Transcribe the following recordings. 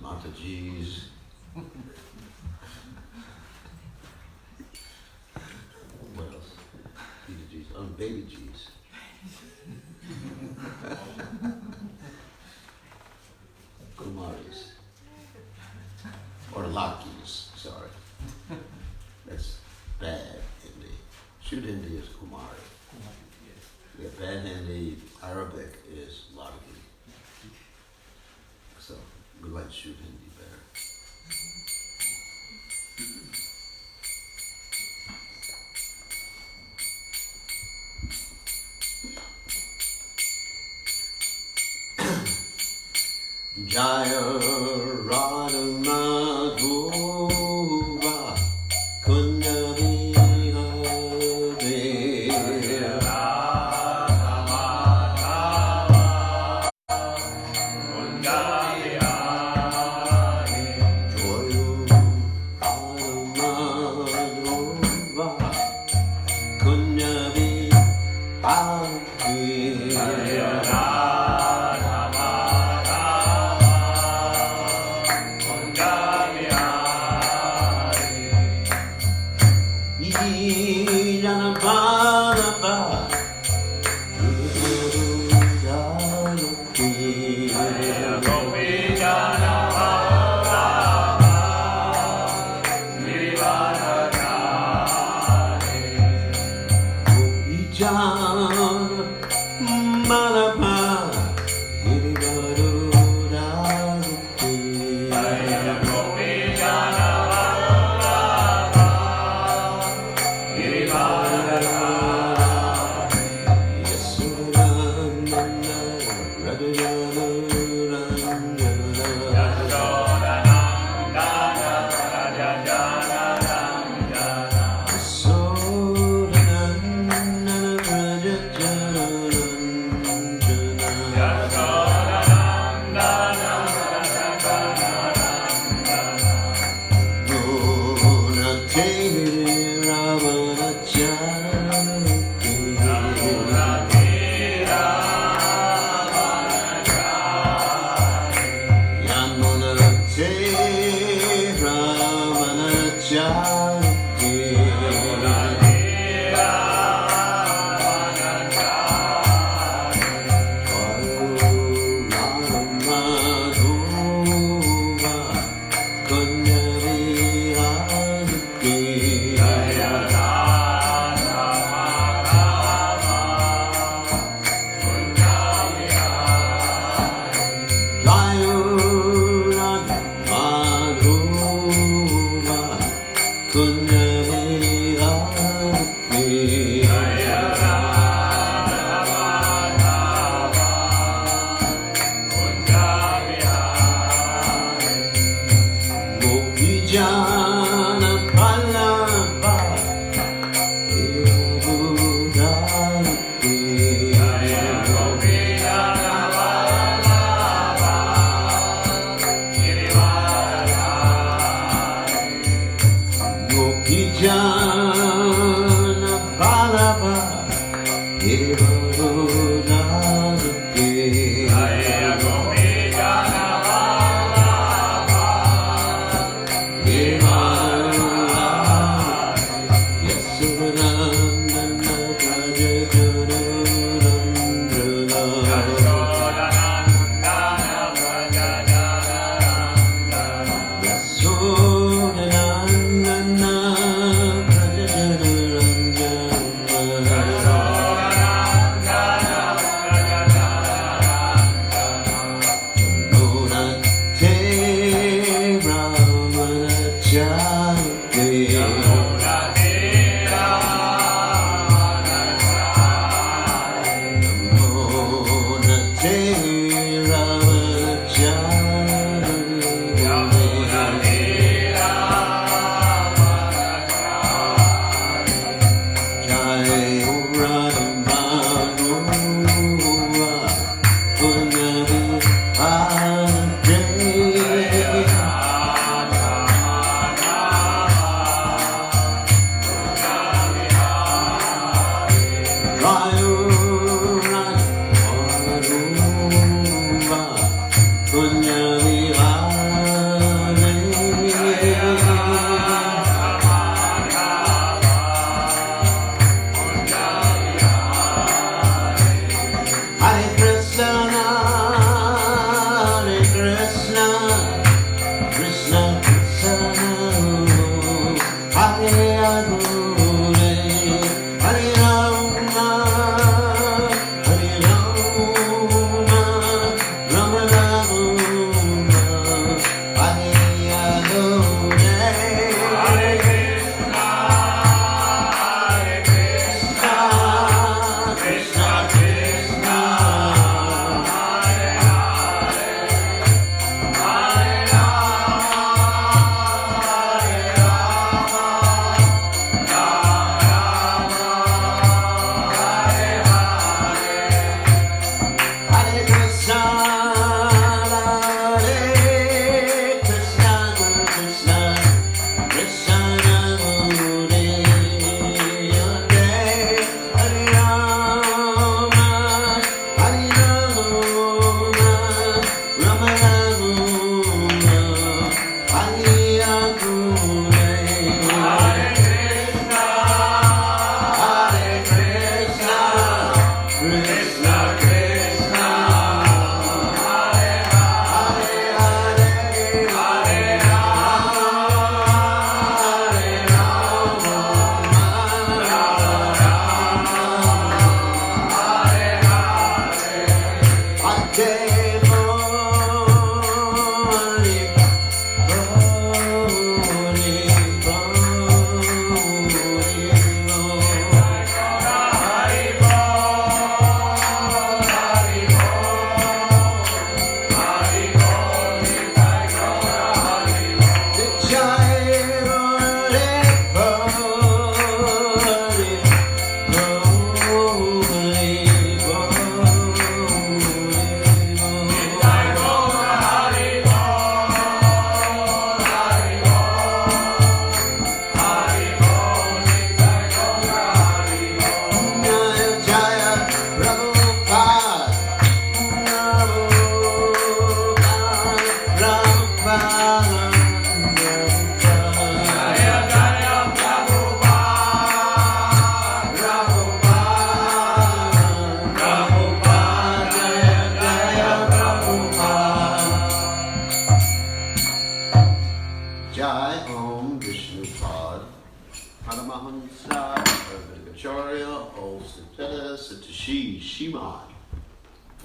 Mataji's. What else? Peter G's. Oh, Baby G's. Kumaris. Or Lakis, sorry. That's bad Hindi. Shoot Hindi is Kumari. Yeah, bad Hindi, Arabic is Laki. So we like shoot Hindi better. Jaya Radha Madhura Kunyavi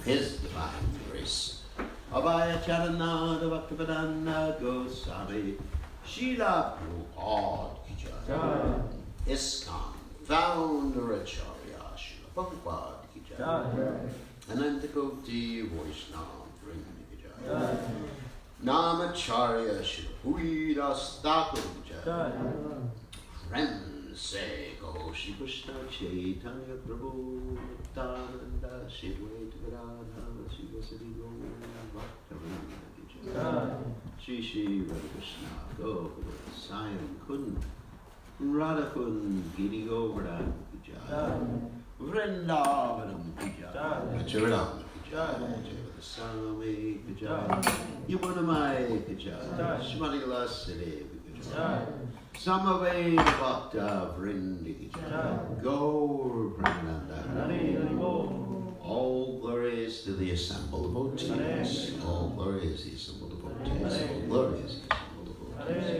His divine grace. Abhaya Charanada Bhaktivedanta Goswami Srila Prabhupada Ki Jai. ISKCON Founder Acharya Srila Prabhupada Ki Jai. Anantakoti Vaishnava Vrinda Ki Jai. Namacharya Srila Puidas Thakur Ki Jai. Friends say go Shri Krishna Chaitanya Prabhu Nityananda Shri Advaita Gadadhara Shri Vasudeva Bhaktivinoda Ki Jai. Shri Shri Radha Krishna Gokulam Sayam Kun Radha Kun Giri Govardhan Ki Jai. Vrindavanam Ki Jai. Acharanam Ki Jai. Jayavata Swami Ki Jai. Yamunamai Ki Jai. Shrimati Lasade Ki Jai. Samaveda Bhakta Vrindi Gaur Premananda. All glory is to the assembled devotees. All glory is the assembled devotees. All glory is the assembled devotees.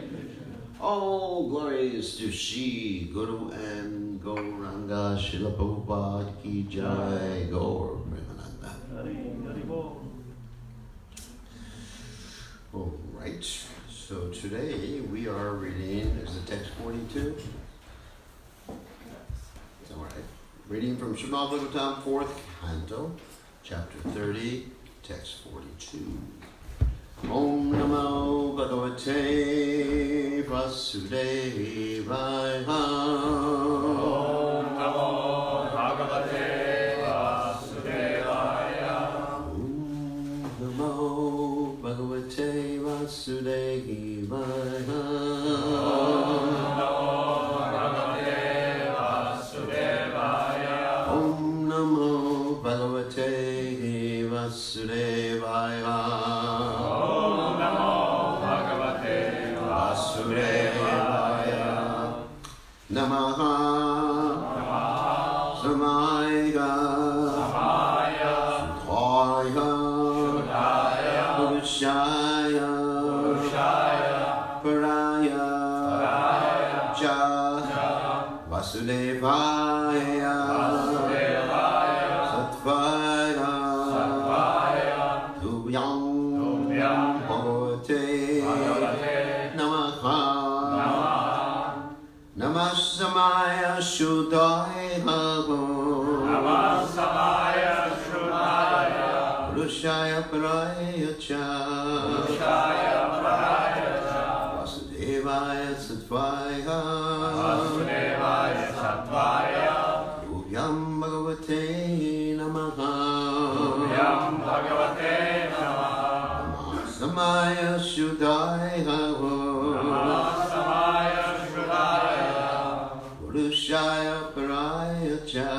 All glory is to Shri Guru and Gauranga Srila Prabhupada Ki Jai. Gaur Premananda. All right. So today we are reading, is it text 42? All right. Reading from Srimad Bhagavatam, 4th Canto, chapter 30, text 42. Om Namo Bhagavate Vasudevaya. Om Namo Bhagavate Vasudevaya. Om Namo Bhagavate Vasudevaya. Om Namo Bhagavate Vasudevaya. Om Namo Bhagavate Vasudevaya. Namaha Samaya Sudhaya Purushaya Paraya Cha Vasudevaya Satvaya Tubhyam Bhagavate Namaha Namasamaya Shuddhaya Purushaya Paraya Cha Vasudevaya Satvaya Tubhyam Bhagavate Namaha Namasamaya Shuddhaya Purushaya Paraya Cha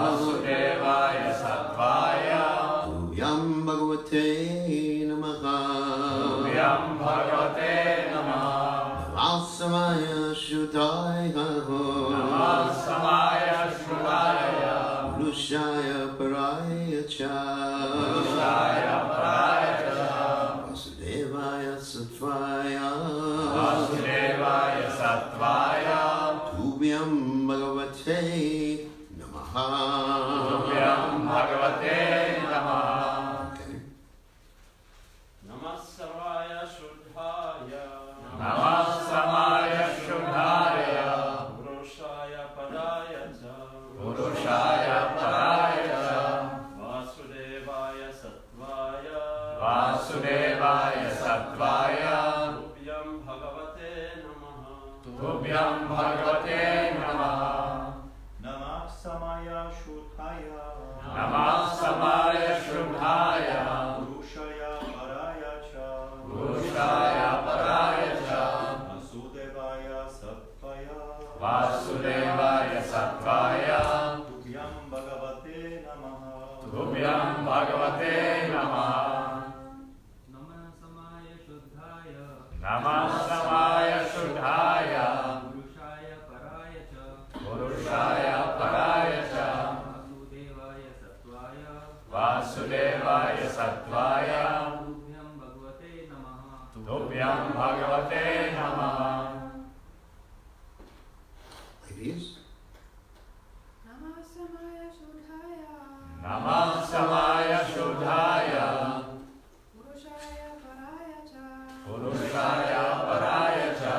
Vasudevaya Satvaya Tubhyam Bhagavate Namaha Namasamaya Shuddhaya Purushaya Paraya Cha Vasudevaya Satvaya Tubhyam Bhagavate Bhagavate Namaha. Tubhyam Bhagavate Namaha. Okay. Namasamaya Shuddhaya. Namasamaya Shuddhaya. Purushaya Padaya Cha. Purushaya Paraya. Vasudevaya Sattvaya. Vasudevaya Sattvaya. Tubhyam Bhagavate Namaha. Tubhyam Bhagavate Namaha. Namasamaya Shuddhaya. Namasamaya Shuddhaya. Purushaya Paraya Cha. Purushaya Paraya Cha. Vasudevaya Sattvaya. Vasudevaya Sattvaya. Tubhyam Bhagavate Namaha. Tubhyam Bhagavate Namaha. Namasamaya Shuddhaya. Namasamaya Shuddhaya. Purushaya Paraya Cha. Purushaya Paraya Cha. Vasudevaya Sattvaya. Vasudevaya Sattvaya. Tubhyam Bhagavate Namaha. Tubhyam Bhagavate Namaha. Ladies. Namasamaya Shuddhaya. Namasamaya Shuddhaya. Purushaya Paraya Cha. Purushaya Paraya Cha.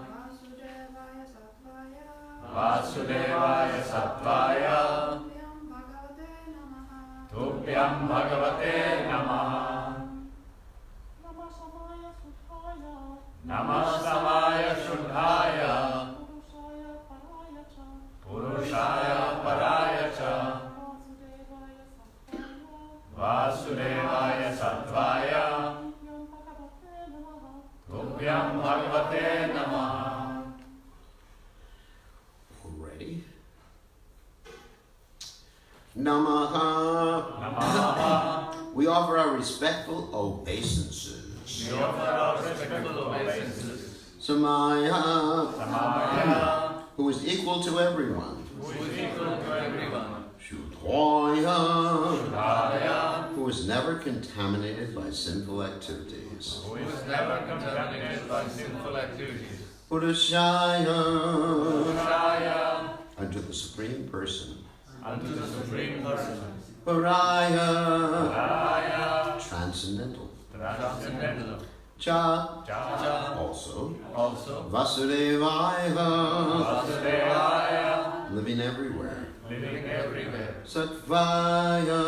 Vasudevaya Sattvaya. Vasudevaya Sattvaya. Tubhyam Bhagavate Namaha. Tubhyam Bhagavate Namaha. Namasamaya Shuddhaya. Namasamaya Shuddhaya. Purushaya Paraya Cha. Purushaya Paraya Cha. Vasudevaya Sattvaya. Vasudevaya Sattvaya. Tubhyam Bhagavate Tubhyam Bhagavate Namaha. Namaha. Ready? Namaha. Namaha. We offer our respectful obeisances. We offer our respectful obeisances. Samaya, Samaya, who is equal to everyone. who is equal to everyone. Shuddhaya, Shuddhaya, who is never contaminated by sinful activities. who is never contaminated by sinful activities. Purushaya, Purushaya, unto the Supreme Person. unto the Supreme Person. Paraya, Paraya, transcendental. transcendental. Cha, Cha, also. also. Vasudevaya, Vasudevaya, living everywhere. living everywhere. Sattvaya,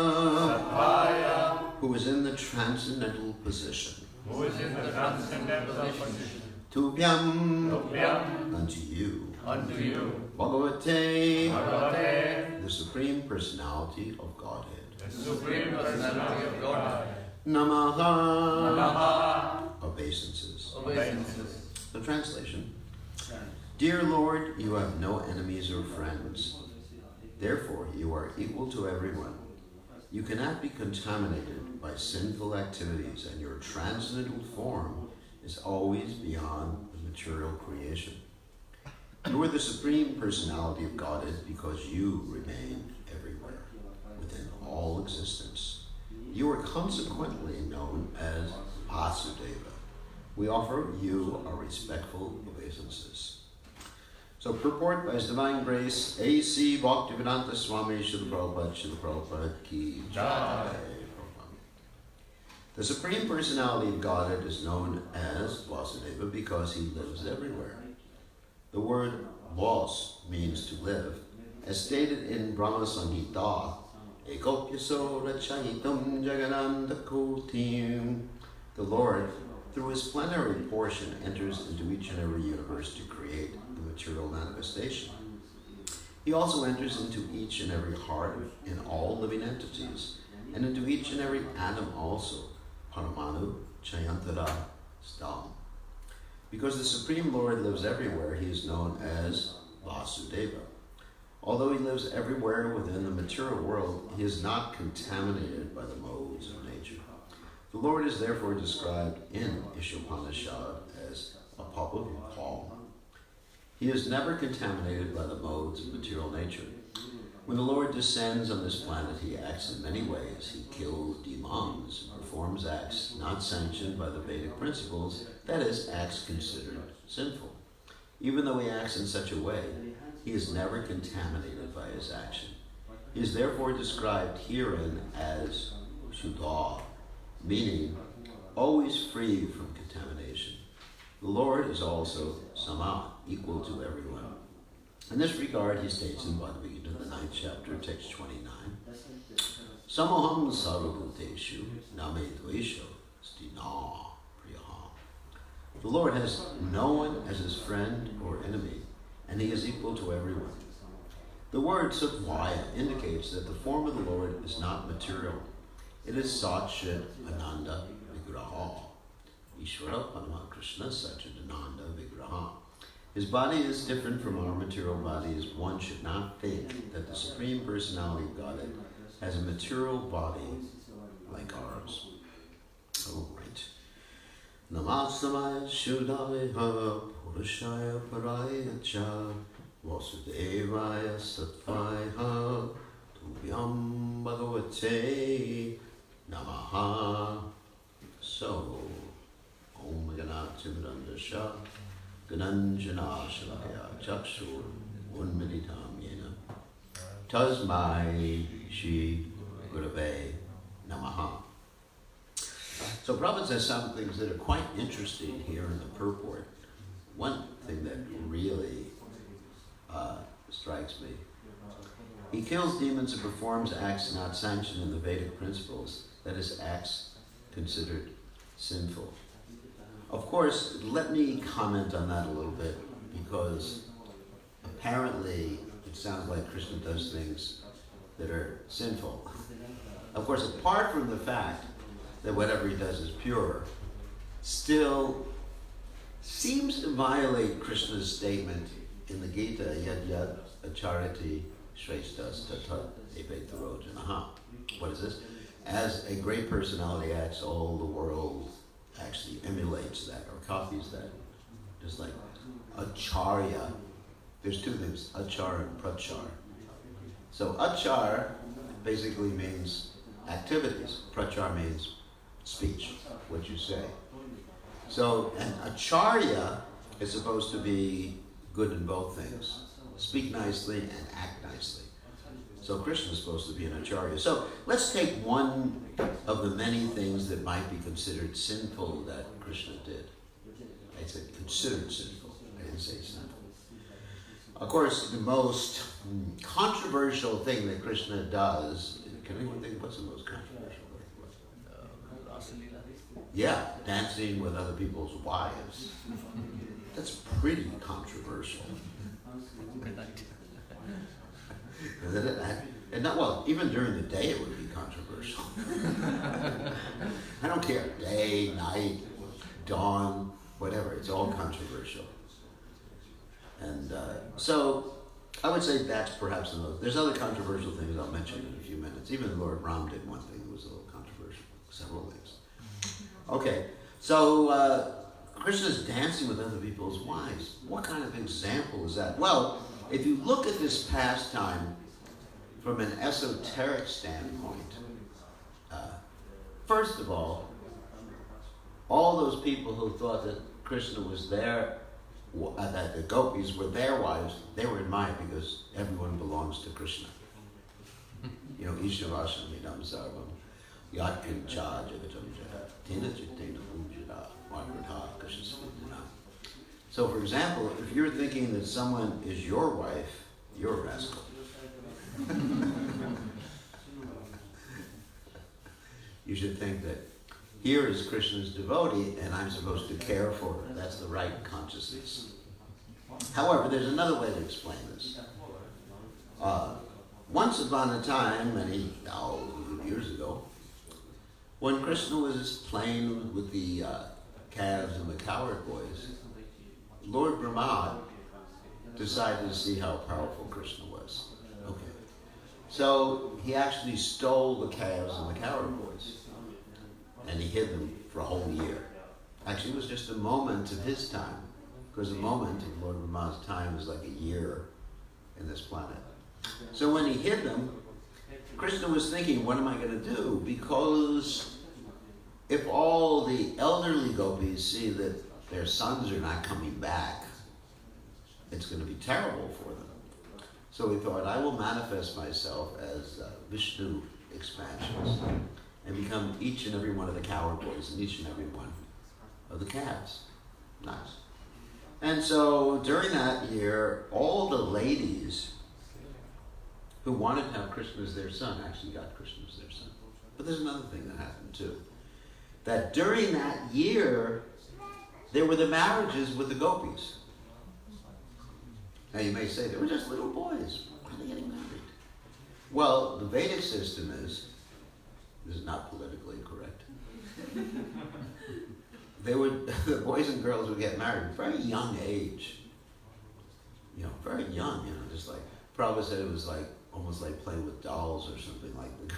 Sattvaya, who is in the transcendental position. who is in the transcendental position. Tubhyam, Tubhyam, unto you. unto you. Bhagavate, Bhagavate, the Supreme Personality of Godhead. the Supreme Personality of God. Namaha, Namaha, obeisances. obeisances. The translation. Dear Lord, you have no enemies or friends. Therefore, you are equal to everyone. You cannot be contaminated by sinful activities, and your transcendental form is always beyond the material creation. You are the Supreme Personality of Godhead because you remain everywhere, within all existence. You are consequently known as Vasudeva. We offer you our respectful obeisances. So purport by His Divine Grace, A.C. Bhaktivedanta Swami Srila Prabhupada Ki Jai. The Supreme Personality of Godhead is known as Vasudeva because He lives everywhere. The word Vas means to live. As stated in Brahma Samhita, Ekopyaso Rachayitam Jagananda Kotim. The Lord, through His plenary portion, enters into each and every universe to create the material manifestation. He also enters into each and every heart in all living entities, and into each and every atom also, Paramanu Chayantara Stam. Because the Supreme Lord lives everywhere, He is known as Vasudeva. Although He lives everywhere within the material world, He is not contaminated by the modes of nature. The Lord is therefore described in Ishopanishad as a papa palm. He is never contaminated by the modes of material nature. When the Lord descends on this planet, He acts in many ways. He kills demons and performs acts not sanctioned by the Vedic principles, that is, acts considered sinful. Even though He acts in such a way, He is never contaminated by his action. He is therefore described herein as Shuddha, meaning always free from contamination. The Lord is also Sama, equal to everyone. In this regard, he states in Bhagavad Gita, the 9th chapter, text 29, Samoham sarvabhuteshu name dvesho stina priyaha. The Lord has no one as his friend or enemy, and he is equal to everyone. The word Satvaya indicates that the form of the Lord is not material. It is Satchit Ananda Vigraha. Ishvara Panama Krishna Satchit Ananda Vigraha. His body is different from our material bodies. One should not think that the Supreme Personality of Godhead has a material body like ours. Oh, right. Namasamaya Shuddhaya Purushaya Paraya Cha Vasudevaya Satvaya Tubhyam Bhagavate Namaha. So, Om Ganatsimrandasha Gananjana Shalaya Chakshur Unmilitam Yena Tasmai Shri Gurave Namaha. So Prabhupada says some things that are quite interesting here in the purport. One thing that really strikes me. He kills demons and performs acts not sanctioned in the Vedic principles, that is, acts considered sinful. Of course, let me comment on that a little bit, because apparently it sounds like Krishna does things that are sinful. Of course, apart from the fact that whatever he does is pure, still seems to violate Krishna's statement in the Gita, yad yad acharati shreshtas tatat evetarojanaha. What is this? As a great personality acts, all the world actually emulates that or copies that. Just like acharya. There's two things, achar and prachar. So achar basically means activities. Prachar means speech, what you say. So an acharya is supposed to be good in both things. Speak nicely and act nicely. So Krishna is supposed to be an acharya. So let's take one of the many things that might be considered sinful that Krishna did. I said considered sinful. I didn't say sinful. Of course, the most controversial thing that Krishna does, can anyone think what's the most controversial thing? Yeah, dancing with other people's wives. That's pretty controversial. Isn't it? And not, well, even during the day it would be controversial. I don't care, day, night, dawn, whatever, it's all controversial. And so I would say that's perhaps the most. There's other controversial things I'll mention in a few minutes. Even Lord Ram did one thing that was a little controversial, several things. Okay, so Krishna's dancing with other people's wives. What kind of example is that? Well, if you look at this pastime from an esoteric standpoint, first of all those people who thought that Krishna was there, that the gopis were their wives, they were admired because everyone belongs to Krishna. You know, Ishavasam Idam Sarvam, Yatkin Cha Jagatam Jaya, Tena Chittena Ujara, Margradha Krishna. So for example, if you're thinking that someone is your wife, you're a rascal. You should think that here is Krishna's devotee and I'm supposed to care for her. That's the right consciousness. However, there's another way to explain this. Once upon a time, many thousands of years ago, when Krishna was playing with the calves and the cowherd boys, Lord Brahma decided to see how powerful Krishna was. Okay. So he actually stole the calves and the cowherd boys, and he hid them for a whole year. Actually, it was just a moment of his time, because a moment of Lord Brahma's time is like a year in this planet. So when he hid them, Krishna was thinking, what am I going to do? Because if all the elderly gopis see that their sons are not coming back, it's going to be terrible for them. So he thought, I will manifest myself as Vishnu expansions and become each and every one of the cowherd boys and each and every one of the calves. Nice. And so during that year, all the ladies who wanted to have Krishna as their son actually got Krishna as their son. But there's another thing that happened too. That during that year, there were the marriages with the gopis. Now you may say, they were just little boys. Why are they getting married? Well, the Vedic system is, this is not politically correct. The boys and girls would get married at a very young age. You know, very young, you know, just like, Prabhupada said it was like, almost like playing with dolls or something like that.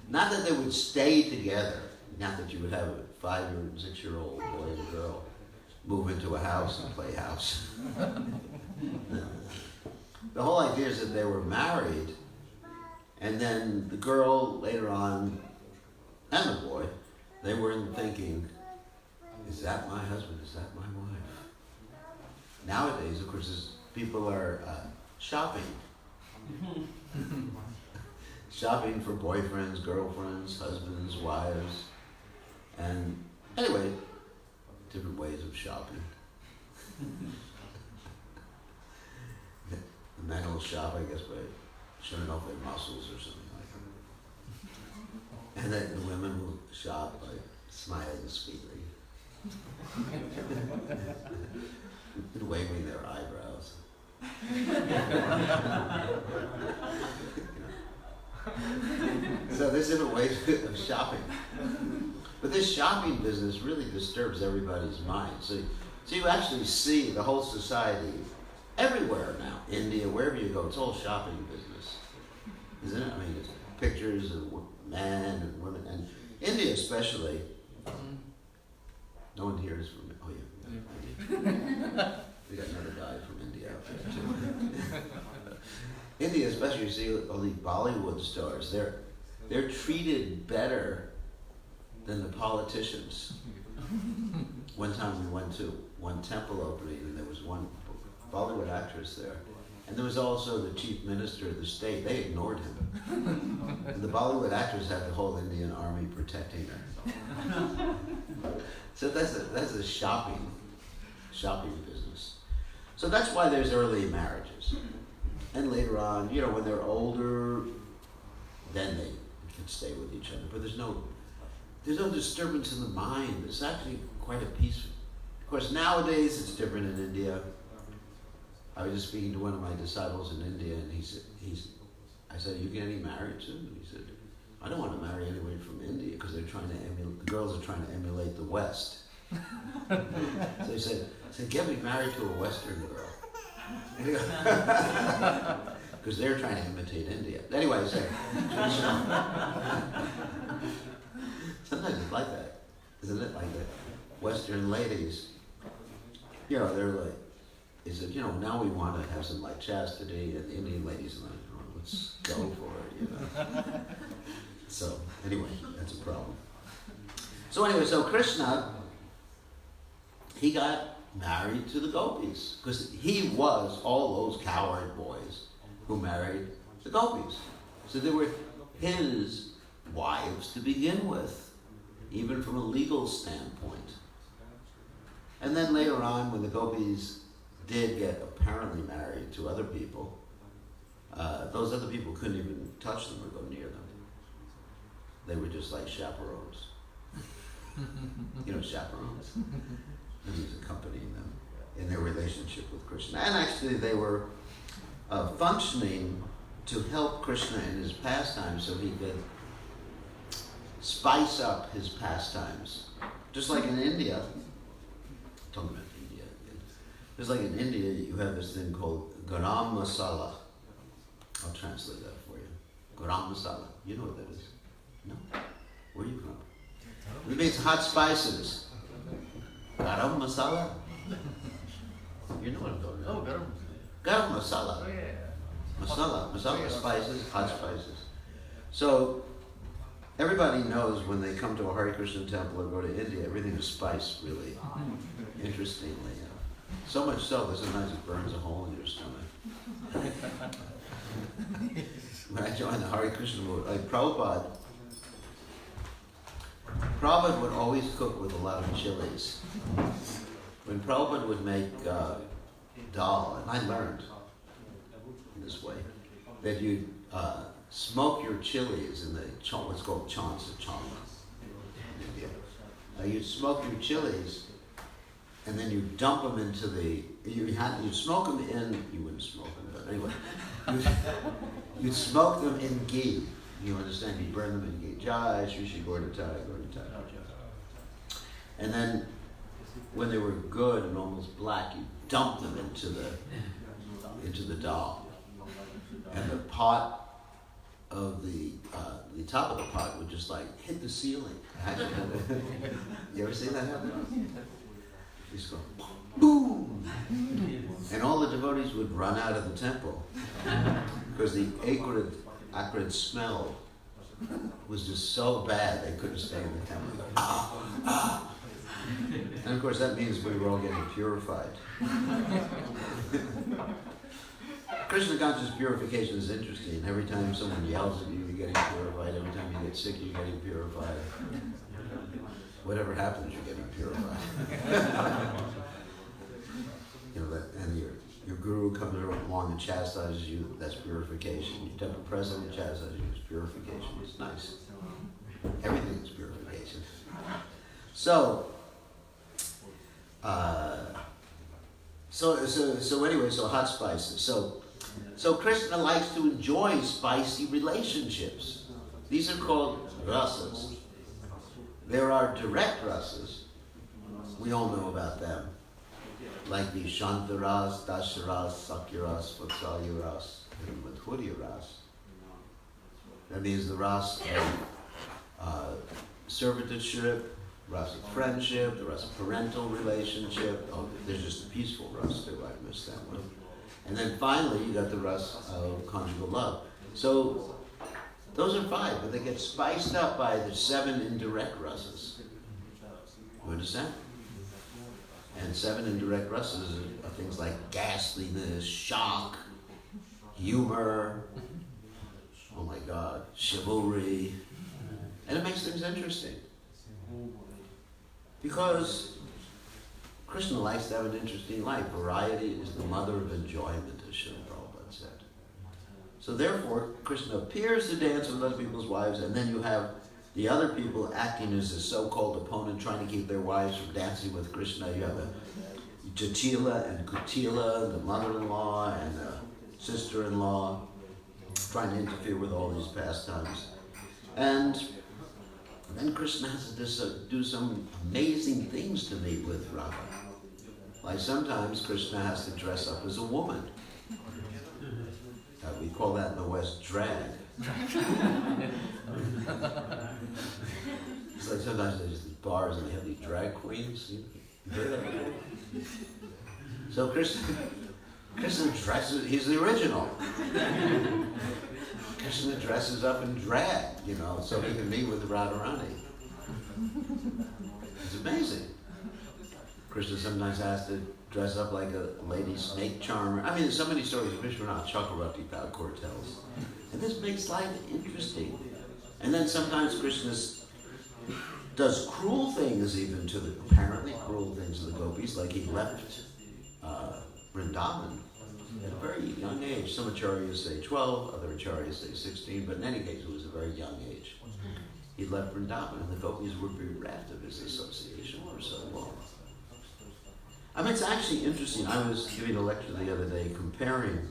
Not that they would stay together, not that you would have a 5-year and 6-year-old boy and girl move into a house and play house. No. The whole idea is that they were married, and then the girl later on, and the boy, they were thinking, is that my husband? Is that my wife? Nowadays, of course, people are shopping. Shopping for boyfriends, girlfriends, husbands, wives. And anyway, different ways of shopping. The men will shop, I guess, by showing off their muscles or something like that. And then the women will shop by smiling sweetly. And waving their eyebrows. So there's different ways of shopping. But this shopping business really disturbs everybody's mind. So you actually see the whole society everywhere now. India, wherever you go, it's all shopping business. Isn't it? I mean, it's pictures of men and women. And India especially. No one here is from, oh yeah. We got another guy from India out there too. India especially, you see all these Bollywood stars, they're treated better than the politicians. One time we went to one temple opening and there was one Bollywood actress there. And there was also the chief minister of the state. They ignored him. And the Bollywood actress had the whole Indian army protecting her. So that's a shopping business. So that's why there's early marriages. And later on, you know, when they're older, then they can stay with each other. But there's no disturbance in the mind. It's actually quite a peaceful. Of course, nowadays it's different in India. I was just speaking to one of my disciples in India, and I said, "Are you getting married soon?" And he said, "I don't want to marry anyone from India because the girls are trying to emulate the West." So he said, "Get me married to a Western girl." Because they're trying to imitate India. Anyway, sometimes it's like that, isn't it? Like the Western ladies, you know, they're like, he said, you know, now we want to have some like chastity, and the Indian ladies are like, oh, let's go for it, you know. So anyway, that's a problem. So anyway, so Krishna, he got married to the gopis because he was all those cowherd boys who married the gopis. So they were his wives to begin with, even from a legal standpoint. And then later on, when the gopis did get apparently married to other people, those other people couldn't even touch them or go near them. They were just like chaperones. You know, chaperones. And he was accompanying them in their relationship with Krishna. And actually they were functioning to help Krishna in his pastimes so he could spice up his pastimes. Just like in India, talking about India again, just like in India you have this thing called garam masala. I'll translate that for you. Garam masala. You know what that is? No? Where are you from? It means hot spices. Garam masala? You know what I'm talking about. Oh, garam. Garam masala. Oh, yeah. Masala spices, hot spices. So everybody knows when they come to a Hare Krishna temple or go to India, everything is spiced really interestingly. So much so that sometimes it burns a hole in your stomach. When I joined the Hare Krishna movement, like Prabhupada would always cook with a lot of chilies. When Prabhupada would make dal, and I learned in this way, that you smoke your chilies in the what's called chants of chama in India. You'd smoke your chilies, and then you dump them into the. You smoke them in. You wouldn't smoke them, but anyway, you'd smoke them in ghee. You understand? You burn them in ghee. Jai Shri Shri Gauratai. And then, when they were good and almost black, you dump them into the dal, and the pot of the top of the pot would just like hit the ceiling. You ever seen that happen? Just go boom, and all the devotees would run out of the temple because the acrid smell was just so bad they couldn't stay in the temple. And of course that means we were all getting purified. Krishna conscious purification is interesting. Every time someone yells at you, you're getting purified. Every time you get sick, you're getting purified. Whatever happens, you're getting purified. And your guru comes along and chastises you, that's purification. Your temple president chastises you, it's purification. It's nice. Everything is purification. So anyway, so hot spices. So Krishna likes to enjoy spicy relationships. These are called rasas. There are direct rasas. We all know about them. Like the Shantaras, Dasharas, Sakyaras, Vatsalyaras, and Madhuryaras. That means the ras of servitorship, ras of friendship, the ras of parental relationship. Oh, there's just a peaceful ras too, I missed that one. And then finally, you got the ras of conjugal love. So, those are 5, but they get spiced up by the 7 indirect rasas. You understand? And 7 indirect rasas are things like ghastliness, shock, humor, oh my God, chivalry. And it makes things interesting. Because Krishna likes to have an interesting life. Variety is the mother of enjoyment, as Srila Prabhupada said. So therefore, Krishna appears to dance with other people's wives, and then you have the other people acting as a so-called opponent, trying to keep their wives from dancing with Krishna. You have the Jatila and Kutila, the mother-in-law and the sister-in-law, trying to interfere with all these pastimes. And then Krishna has to do some amazing things to meet with Radha. Like sometimes Krishna has to dress up as a woman. We call that in the West drag. It's like sometimes there's these bars and they have these drag queens. You hear that? So Krishna dresses, he's the original. Krishna dresses up in drag, so he can meet with Radharani. It's amazing. Krishna sometimes has to dress up like a lady snake charmer. I mean, there's so many stories of Vishwanath Chakravarti Thakur tells. And this makes life interesting. And then sometimes Krishna does cruel things even to apparently cruel things to the gopis, like he left Vrindavan at a very young age. Some acharyas say 12, other acharyas say 16, but in any case it was a very young age. He left Vrindavan and the gopis were bereft of his association for so long. I mean, it's actually interesting. I was giving a lecture the other day comparing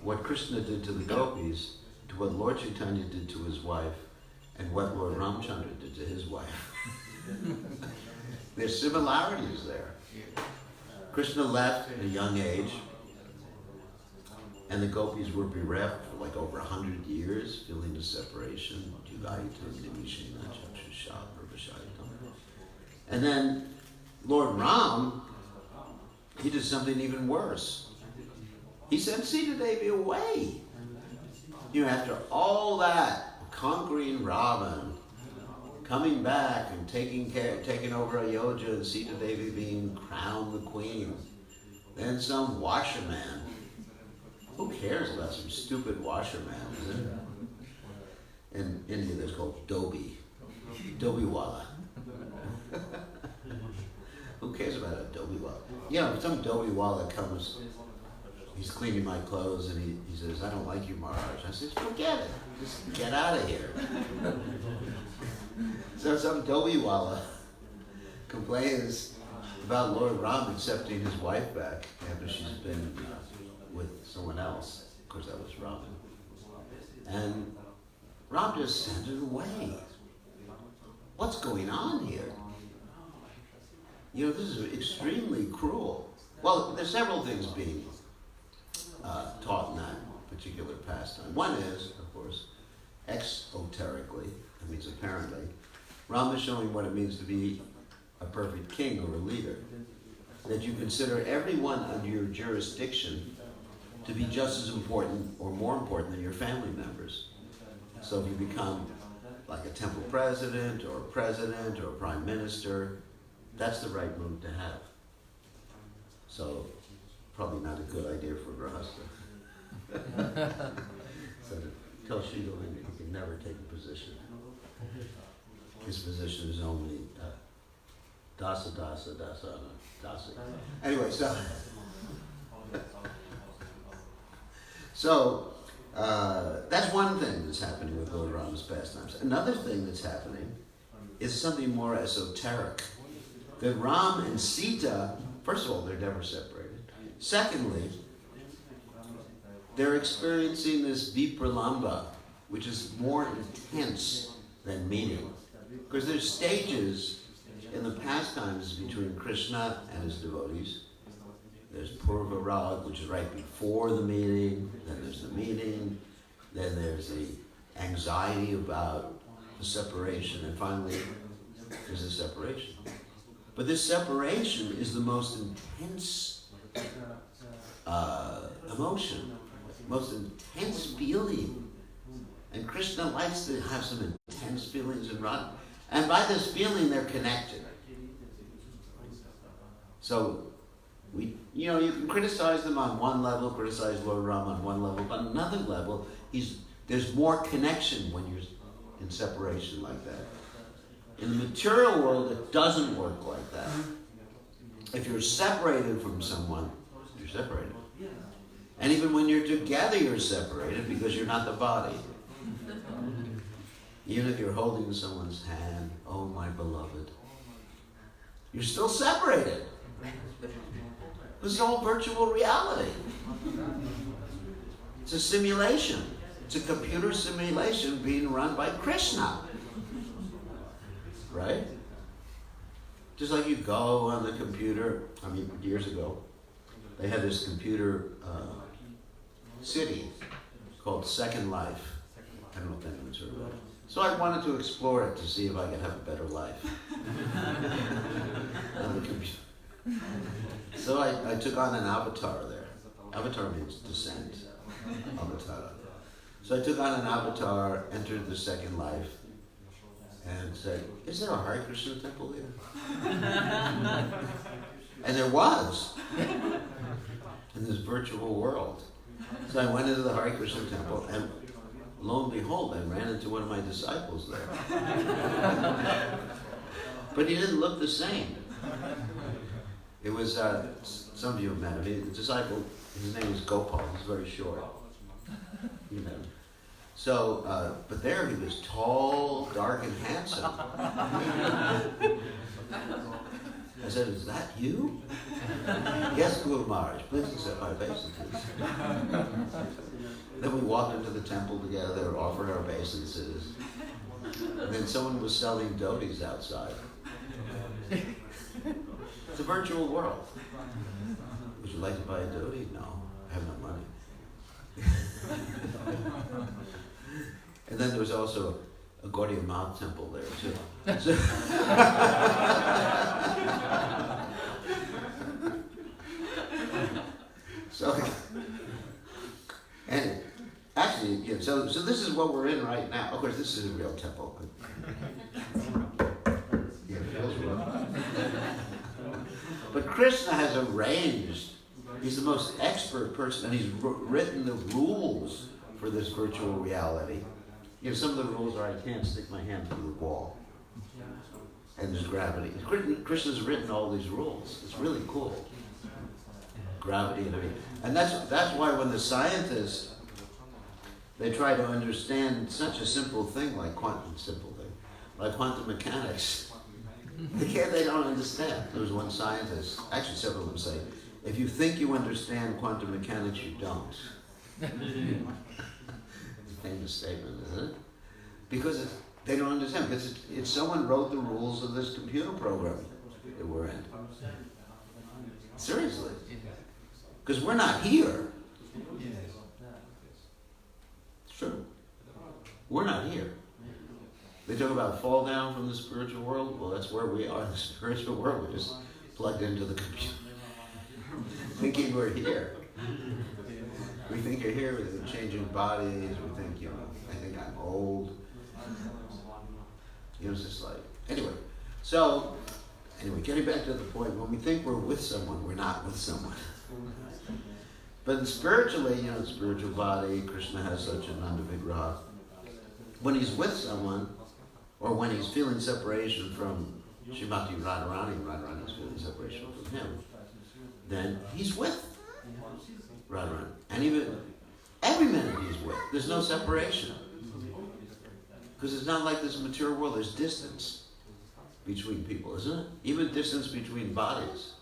what Krishna did to the gopis to what Lord Chaitanya did to his wife and what Lord Ramchandra did to his wife. There's similarities there. Krishna left at a young age, and the gopis were bereft for like over 100 years, feeling the separation. And then Lord Ram, he did something even worse. He sent Sita Devi away. After all that, conquering Ravan, coming back and taking over Ayodhya and Sita Devi being crowned the queen. Then some washerman. Who cares about some stupid washerman? In India, there's called Dobi. Dobi Wala. Who cares about a Dobi Wala? You know, if some Dobi Wala comes, he's cleaning my clothes and he says, I don't like you, Maharaj. I says, forget it. Just get out of here. So some Dobi Wala complains about Lord Ram accepting his wife back after she's been with someone else. Of course, that was Ram. And Ram just sent it away. What's going on here? You know, this is extremely cruel. Well, there's several things being taught in that particular pastime. One is, of course, exoterically, that means apparently, Ram is showing what it means to be a perfect king or a leader. That you consider everyone under your jurisdiction to be just as important or more important than your family members. So if you become like a temple president or a prime minister, that's the right move to have. So probably not a good idea for Grahastha. So tell Sridhar he can never take a position. His position is only dasa. Anyway, so that's one thing that's happening with Lord Rama's pastimes. Another thing that's happening is something more esoteric. That Ram and Sita, first of all, they're never separated. Secondly, they're experiencing this vipralamba, which is more intense than meeting. Because there's stages in the pastimes between Krishna and his devotees. There's Purva Rag, which is right before the meeting. Then there's the meeting. Then there's the anxiety about the separation. And finally, there's the separation. But this separation is the most intense emotion, most intense feeling. And Krishna likes to have some intense feelings in Radha. And by this feeling, they're connected. So, you can criticize them on one level, criticize Lord Ram on one level, but on another level, there's more connection when you're in separation like that. In the material world, it doesn't work like that. If you're separated from someone, you're separated. And even when you're together, you're separated because you're not the body. Even if you're holding someone's hand, oh my beloved, you're still separated. This is all virtual reality. It's a simulation. It's a computer simulation being run by Krishna. Right? Just like you go on the computer, years ago, they had this computer city called Second Life. I don't know if anyone's heard of it. So I wanted to explore it to see if I could have a better life on the computer. So I took on an avatar there. Avatar means descent. Avatar. So I took on an avatar, entered the Second Life, and said, is there a Hare Krishna temple here? And there was, in this virtual world. So I went into the Hare Krishna temple, and lo and behold, I ran into one of my disciples there. But he didn't look the same. It was, some of you have met him. The disciple, his name is Gopal. He's very short. You know. So, but there he was tall, dark, and handsome. I said, is that you? Yes, Guru Maharaj, please accept my obeisances. Then we walked into the temple together, offered our obeisances. And then someone was selling dhotis outside. It's a virtual world. Would you like to buy a dhoti? No, I have no money. And then there was also a Gaudiya Math temple there too. So and actually, yeah, so this is what we're in right now. Of course, this is a real temple. Yeah, it feels real. But Krishna has arranged He's the most expert person, and he's written the rules for this virtual reality. You know, some of the rules are I can't stick my hand through the wall, and there's gravity. Krishna's written all these rules. It's really cool. Gravity and everything. And that's why when the scientists, they try to understand such a simple thing like quantum mechanics, they don't understand. There was one scientist, actually several of them say, if you think you understand quantum mechanics, you don't. It's a famous statement, isn't it? Because they don't understand. Because it's someone wrote the rules of this computer program that we're in. Seriously. Because we're not here. It's true. We're not here. They talk about fall down from the spiritual world. Well, that's where we are in the spiritual world. We're just plugged into the computer. Thinking we're here. We think you're here with changing bodies. We think, I think I'm old. It's just like, anyway, getting back to the point, when we think we're with someone, we're not with someone. But spiritually, spiritual body, Krishna has such an Ananda-vigraha. When he's with someone, or when he's feeling separation from Srimati Radharani, and Radharani's feeling separation from him, then he's with Radharani. And even every minute he's with. There's no separation. Because it's not like this material world. There's distance between people, isn't it? Even distance between bodies.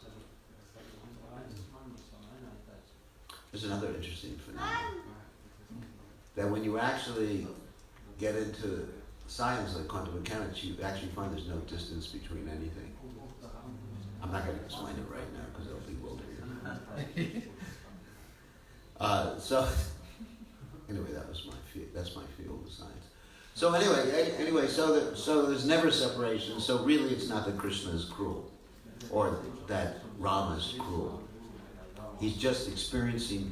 There's another interesting phenomenon. That when you actually get into science like quantum mechanics, you actually find there's no distance between anything. I'm not going to explain it right now because it'll bewilder you. Anyway, that's my field of science. So anyway, so there's never separation. So really, it's not that Krishna is cruel, or that Rama is cruel. He's just experiencing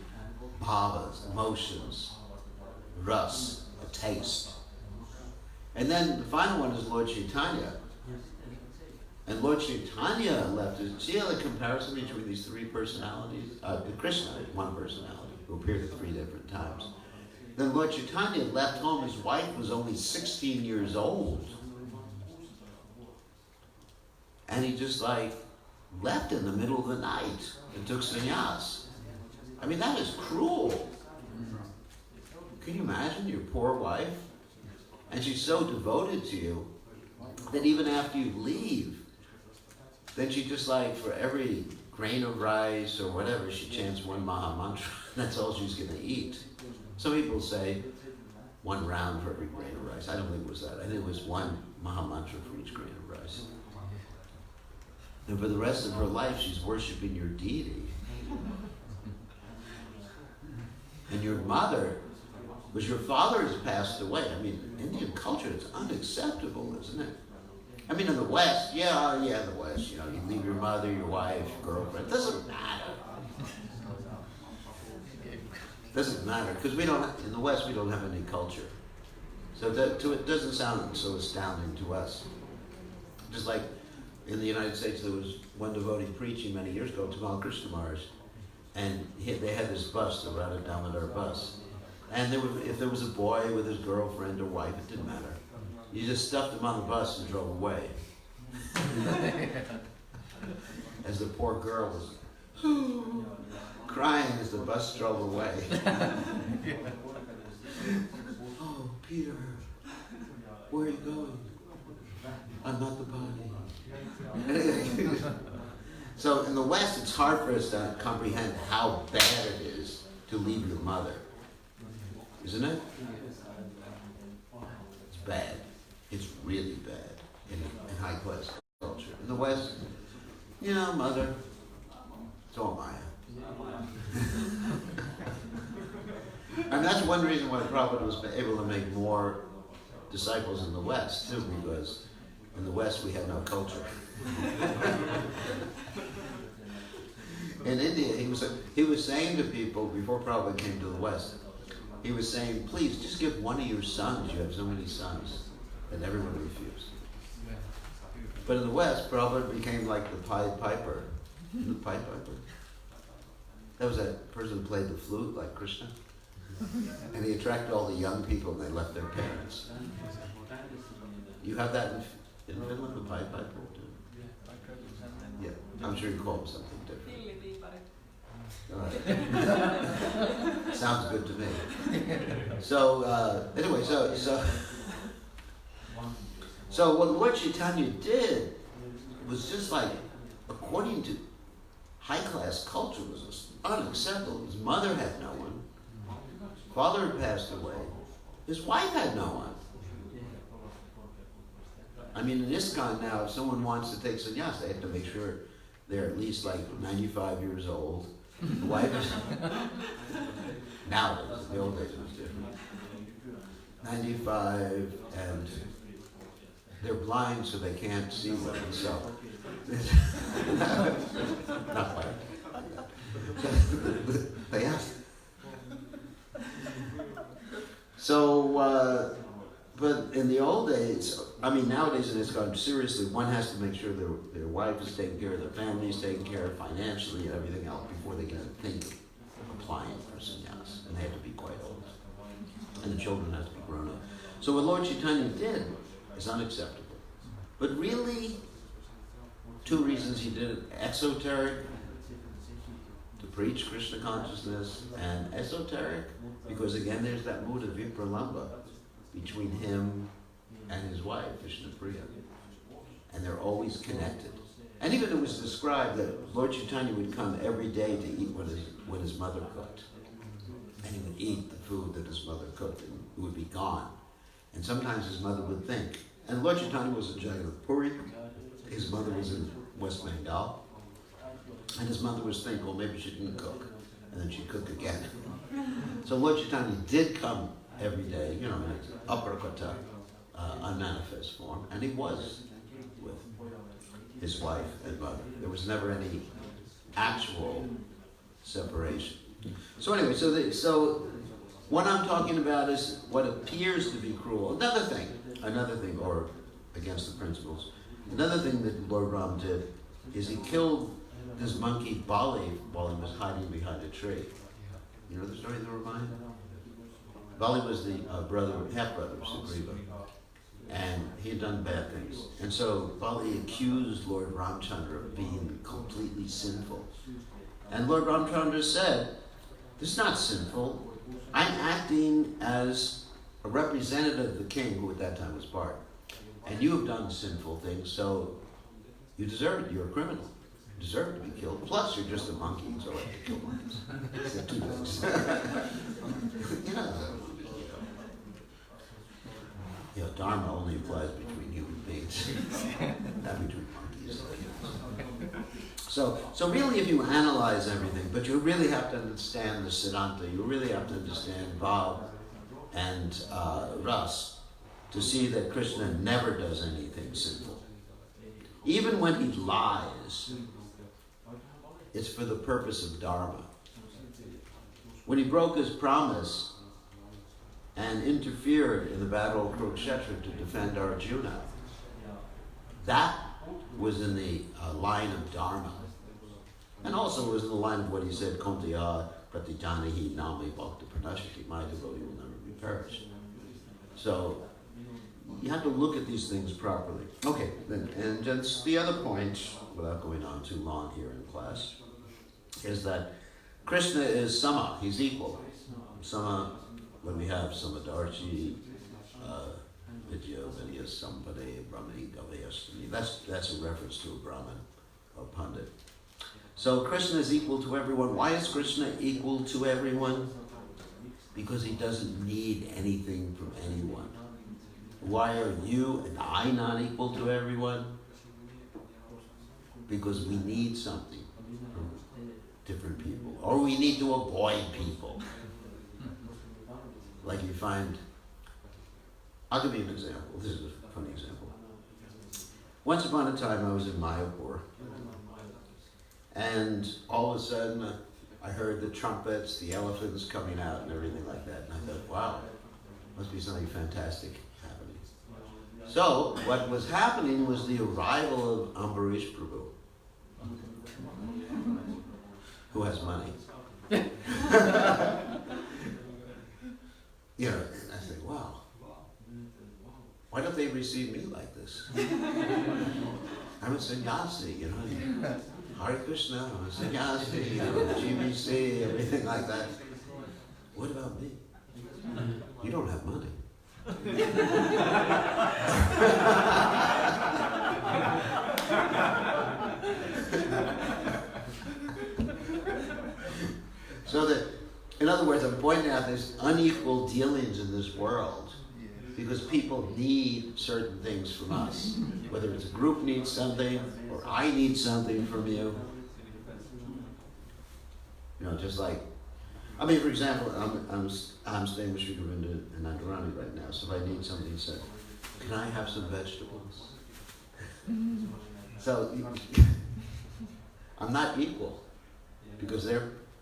bhavas, emotions, ras, a taste. And then the final one is Lord Chaitanya. And Lord Chaitanya left us. See how the comparison between these three personalities? Krishna is one personality who appeared at three different times. Then Lord Chaitanya left home. His wife was only 16 years old. And he just left in the middle of the night and took sannyas. I mean, that is cruel. Can you imagine your poor wife? And she's so devoted to you that even after you leave, then she just for every grain of rice or whatever, she chants one Maha Mantra. That's all she's going to eat. Some people say 1 round for every grain of rice. I don't think it was that. I think it was 1 Maha Mantra for each grain of rice. And for the rest of her life, she's worshiping your deity. And your mother, because your father has passed away. I mean, in Indian culture, it's unacceptable, isn't it? I mean, in the West, in the West, you leave your mother, your wife, your girlfriend. It doesn't matter. It doesn't matter, because in the West, we don't have any culture. So it doesn't sound so astounding to us. Just like in the United States, there was one devotee preaching many years ago, Tamal Krishna Maharaj, and they had this bus, the Radha Damodar bus. And if there was a boy with his girlfriend or wife, it didn't matter. You just stuffed him on the bus and drove away. As the poor girl was crying as the bus drove away. Oh, Peter, where are you going? I'm not the body. So in the West, it's hard for us to comprehend how bad it is to leave your mother. Isn't it? It's bad. It's really bad in high-class culture. In the West, mother, so am I. And that's one reason why Prabhupada was able to make more disciples in the West, too, because in the West we had no culture. In India, he was saying to people, before Prabhupada came to the West, he was saying, please, just give one of your sons. You have so many sons. And everyone refused. But in the West, Prabhupada became like the Pied Piper. The Pied Piper? That was that person who played the flute like Krishna. And he attracted all the young people and they left their parents. You have that in Finland, the Pied Piper? Yeah, I'm sure you call him something different. All right. Sounds good to me. So anyway, so what Lord Chaitanya did was just like, according to high-class culture, was unacceptable. His mother had no one. Father had passed away. His wife had no one. I mean, in ISKCON now, if someone wants to take sannyas, they have to make sure they're at least like 95 years old. The wife is... Nowadays, in the old days it was different. 95, and they're blind so they can't see women, so... Not quite. They asked. So, but in the old days, I mean, nowadays in ISKCON, seriously, one has to make sure their wife is taken care of, their family is taken care of financially and everything else before they can think of applying for sannyas. And they have to be quite old. And the children have to be grown up. So what Lord Chaitanya did is unacceptable. But really, two reasons he did it: exoteric, to preach Krishna consciousness, and esoteric, because again there's that mood of vipralamba between him and his wife, Vishnupriya. And they're always connected. And even it was described that Lord Chaitanya would come every day to eat what his mother cooked. And he would eat the food that his mother cooked, and it would be gone. And sometimes his mother would think, and Lord Chaitanya was in Jagannath-puri, his mother was in West Bengal, and his mother was thinking, well, maybe she didn't cook, and then she'd cook again. So Lord Chaitanya did come every day, you know, in his upperkata, unmanifest form, and he was with his wife and mother. There was never any actual separation. So anyway, so what I'm talking about is what appears to be cruel. Another thing, or against the principles, another thing that Lord Ram did is he killed this monkey Bali while he was hiding behind a tree. You know the story of the Ramayana? Bali was the half-brother of Sugriva, and he had done bad things. And so Bali accused Lord Ramchandra of being completely sinful. And Lord Ramchandra said, this is not sinful. I'm acting as a representative of the king, who at that time was Bart. And you have done sinful things, so you deserve it. You're a criminal. You deserve to be killed. Plus, you're just a monkey, so I like to kill monkeys. It's two things. You know, Dharma only applies between human beings, not between monkeys. So really, if you analyze everything, but you really have to understand the Siddhanta, you really have to understand Bhav and Ras to see that Krishna never does anything sinful. Even when he lies, it's for the purpose of Dharma. When he broke his promise and interfered in the battle of Kurukshetra to defend Arjuna, that was in the line of Dharma. And also was in the line of what he said, Kontiya pratijanahi nami bhakta pranashati, my devotee will never be perished. So you have to look at these things properly. Okay, and just the other point, without going on too long here in class, is that Krishna is sama, he's equal. Sama, when we have Samadarshi, Vidya Sampade, Brahmani Gavayastani, that's a reference to a Brahmin or Pandit. So Krishna is equal to everyone. Why is Krishna equal to everyone? Because he doesn't need anything from anyone. Why are you and I not equal to everyone? Because we need something from different people. Or we need to avoid people. Like you find, I'll give you an example. This is a funny example. Once upon a time I was in Mayapur, and all of a sudden I heard the trumpets, the elephants coming out and everything like that. And I thought, wow, must be something fantastic happening. So what was happening was the arrival of Ambarish Prabhu, who has money. You know, I think, wow, why don't they receive me like this? I'm a sannyasi, you know, Hare Krishna, I'm a sannyasi, you know, GBC, everything like that. What about me? You don't have money. So that, in other words, I'm pointing out there's unequal dealings in this world because people need certain things from us. Whether it's a group needs something or I need something from you. You know, just like, I mean, for example, I'm staying with Sri Govinda and Nandarani right now, so if I need something, he said, can I have some vegetables? So, I'm not equal, because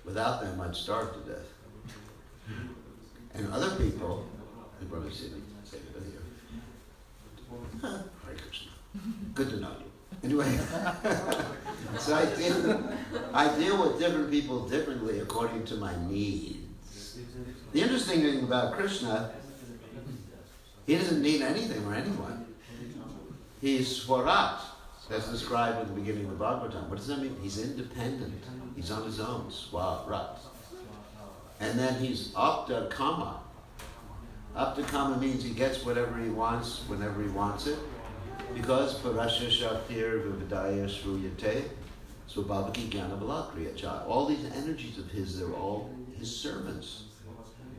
without them I'd starve to death. And other people, they probably say it here, Hare Krishna, good to know you. Anyway, so I deal with different people differently according to my needs. The interesting thing about Krishna, he doesn't need anything or anyone. He's Swarat. That's described at the beginning of the Bhagavatam. What does that mean? He's independent. He's on his own. Swarat. And then he's Apta Kama. Apta Kama means he gets whatever he wants whenever he wants it. Because Parasya Shaktir Vividaya Shruyate Swabhavaki Jnana Balakriyacha. All these energies of his, they're all his servants.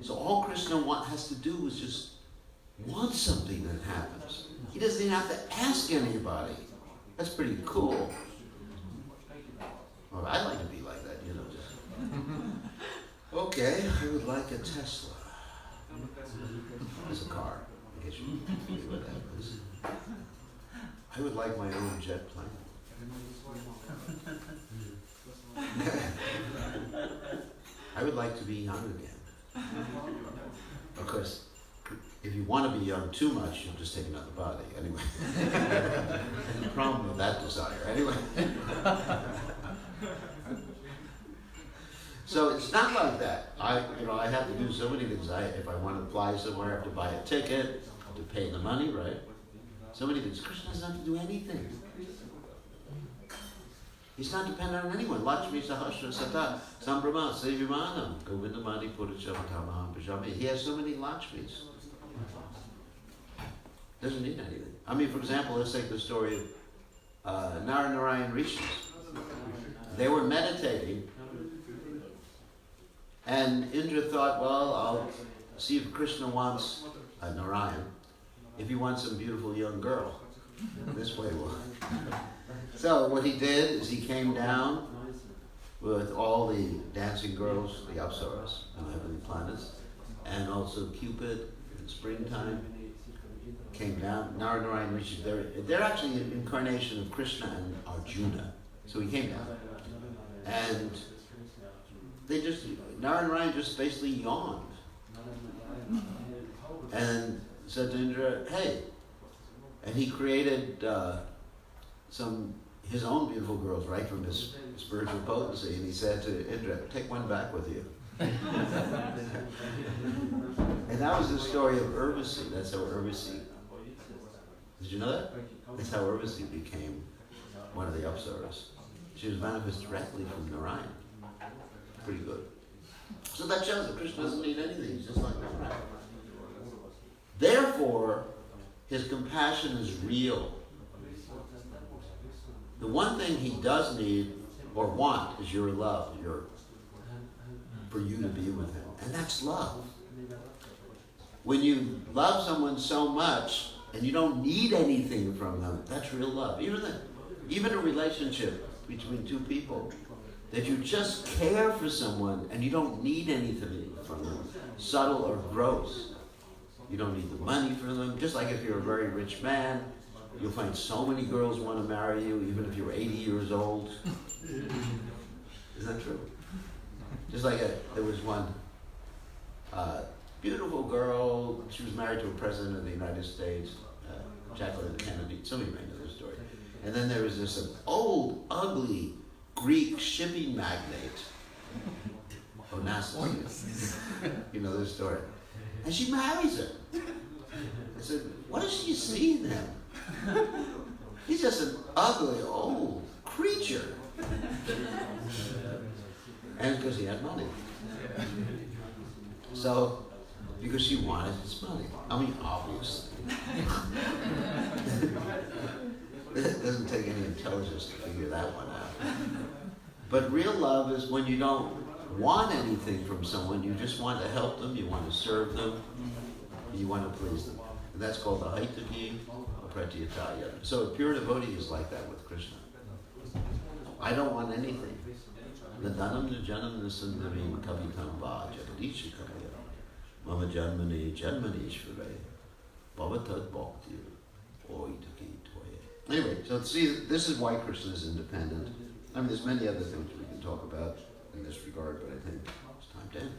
So all Krishna has to do is just want something that happens. He doesn't even have to ask anybody. That's pretty cool. Well, I'd like to be like that, you know. Just okay, I would like a Tesla. It's a car, in case you know what that is. I would like my own jet plane. I would like to be young again. Of course, if you want to be young too much, you'll just take another body. Anyway, there's a problem with that desire. Anyway. So it's not like that. I have to do so many things. If I want to fly somewhere, I have to buy a ticket, to pay the money, right? So many things. Krishna doesn't have to do anything. He's not dependent on anyone. Lakshmi Sahasra Sata Sambrahma Sevimanam Govindamani Purachamatahamaham Pajami. He has so many Lakshmis. Doesn't need anything. I mean, for example, let's take the story of Narayan Rishis. They were meditating, and Indra thought, well, I'll see if Krishna wants Narayan. If he wants some beautiful young girl, this way will. So what he did is he came down with all the dancing girls, the Apsaras, and the heavenly planets, and also Cupid in springtime came down. Narayan Rishi, they're actually an incarnation of Krishna and Arjuna. So he came down, and Narayan just basically yawned, and said to Indra, hey, and he created his own beautiful girls right from his spiritual potency, and he said to Indra, take one back with you. And that was the story of Urvasi. That's how Urvasi, did you know that? That's how Urvasi became one of the Apsaras. She was manifested directly from Narayan. Pretty good. So that shows that Krishna doesn't need anything, he's just like Narayan. Therefore, his compassion is real. The one thing he does need or want is your love, for you to be with him. And that's love. When you love someone so much and you don't need anything from them, that's real love. Even a relationship between two people, that you just care for someone and you don't need anything from them, subtle or gross. You don't need the money for them. Just like if you're a very rich man, you'll find so many girls want to marry you, even if you're 80 years old. Isn't that true? Just like there was one beautiful girl. She was married to a president of the United States, Jacqueline Kennedy. Some of you may know this story. And then there was this old, ugly Greek shipping magnate. Onassis. You know this story. And she marries him. I said, what does she see in him? He's just an ugly old creature. And because he had money. So, because she wanted his money. I mean, obviously. It doesn't take any intelligence to figure that one out. But real love is when you don't want anything from someone, you just want to help them, you want to serve them, you want to please them. And that's called the Haitaki Pratiyataya. So a pure devotee is like that with Krishna. I don't want anything. Nadanam najanam nasundarim kavitam va jagadisha kavya mama janmani janmanishvare bhavatad bhakti oitaki toya. Anyway, so see, this is why Krishna is independent. I mean, there's many other things we can talk about in this regard, but I think it's time to end.